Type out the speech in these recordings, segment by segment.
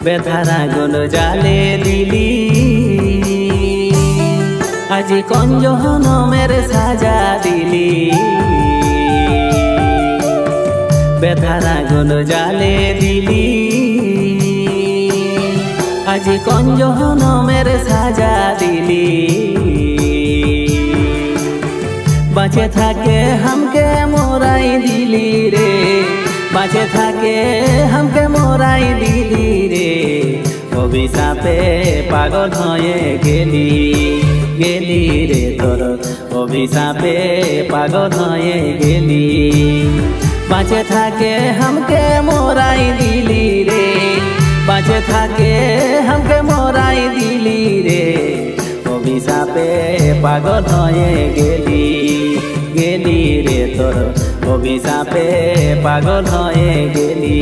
বেথার আগুন জালে দিলি আজি কোন জনমের সাজা দিলি বেথার আগুন জালে দিলি আজি কোন জনমের সাজা দিলি বাঁচে থাকে হামকে মোরাই দিলি রে বাঁচে থাকে হামকে মোরাই দিলি রে অভিশাপে পাগল হয়ে গেলি গেলি রে তোর অভিশাপে পাগল হয়ে গেলি বাঁচে থাকে হামকে মোরাই দিলি রে বাঁচে থাকে হামকে মোরাই দিলি রে অভিশাপে পাগল হয়ে গেলি গেলি রে তোর অভিশাপে পাগল হয়ে গেলি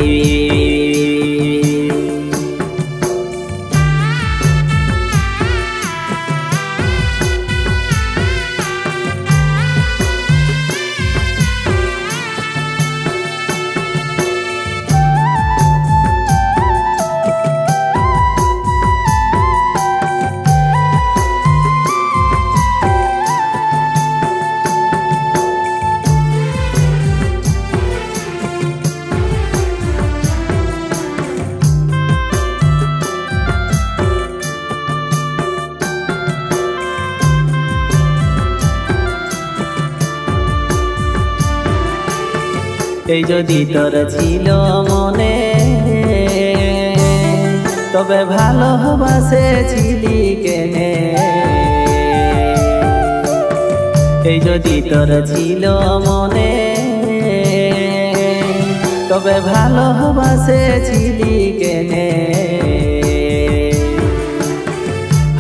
এই যদি তোর ছিল মনে তবে ভালোবাসেছিলি কেনে এই যদি তোর ছিল মনে তবে ভালোবাসেছিলি কেনে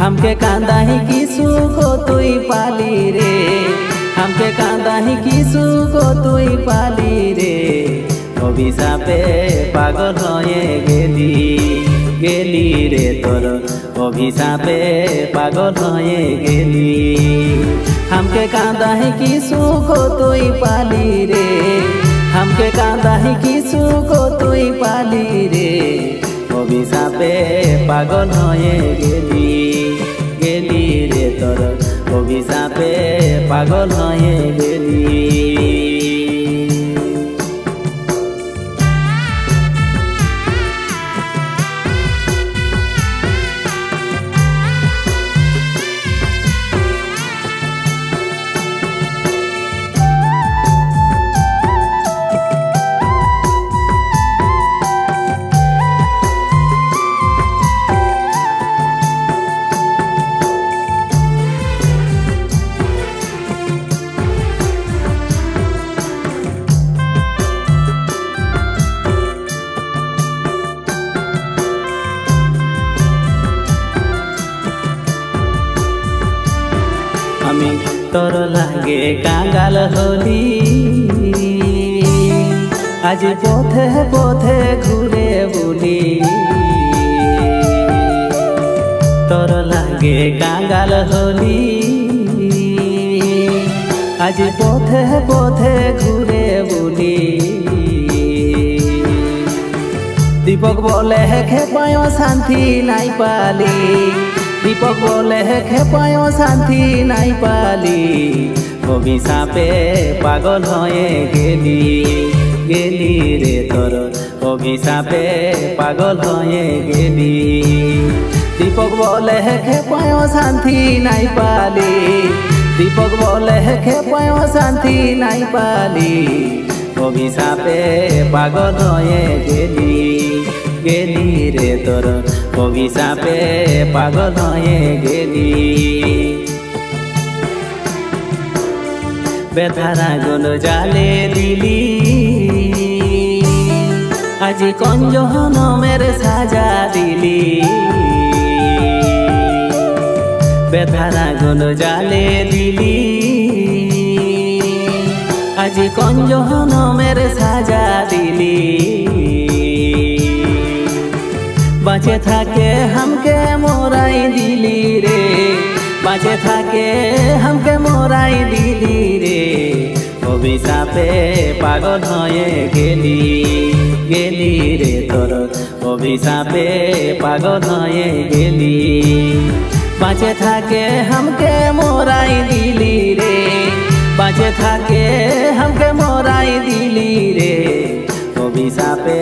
हमके कांदाही की सुखो तुई पाली रे हमके कांदाही की सुखो तुई पाली रे অভিশাপে পাগল হয়ে গেলি গেলি রে তোর অভিশাপে পাগল হয়ে গেলি हमके कांदाही की सुखो तुई पाली रे हमके कांदाही की सुखो तुई पाली रे অভিশাপে পাগল হয়ে গেলি গেলি রে তোর অভিশাপে পাগল হয়ে গেলি আমি তোর লাগে কাঙ্গাল হলি আজ পথে পথে ঘুরে বলি তোর লাগে কাঙ্গাল হলি আজ পথে পথে ঘুরে বলি দীপক বলে খেপায় শান্তি নাই পালি दीपक बोले खेपाय शांति नाई पाली অভিশাপে পাগল হয়ে গেলি গেলি রে তোর অভিশাপে পাগল হয়ে গেলি দীপক বলে খেপায় শান্তি নাই পালি দীপক বলে খেপায় শান্তি নাই পালি অভিশাপে পাগল হয়ে গেলি গেলি রে তোর অভিশাপে পাগল হয়ে গেলি বেথার আগুন জালে দিলি আজি কোন জনমের সাজা দিলি বেথার আগুন জালে দিলি আজি কোন জনমের সাজা দিলি বাঁচে থাকে হামকে মোরাই দিলি রে বাঁচে থাকে হামকে মোরাই দিলি রে অভিশাপে পাগল হয়ে গেলি গেলি রে তোর অভিশাপে পাগল হয়ে গেলি বাঁচে থাকে হামকে মোরাই দিলি রে বাঁচে থাকে হামকে মোরাই দিলি রে অভিশাপে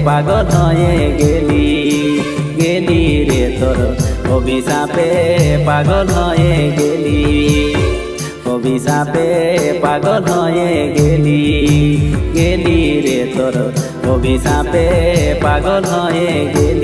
পাগল হয়ে গেলি গেলি রে তোর অভিশাপে পাগল হয়ে গেলি অভিশাপে পাগল হয়ে গেলি গেলি রে তোর অভিশাপে পাগল হয়ে গেলি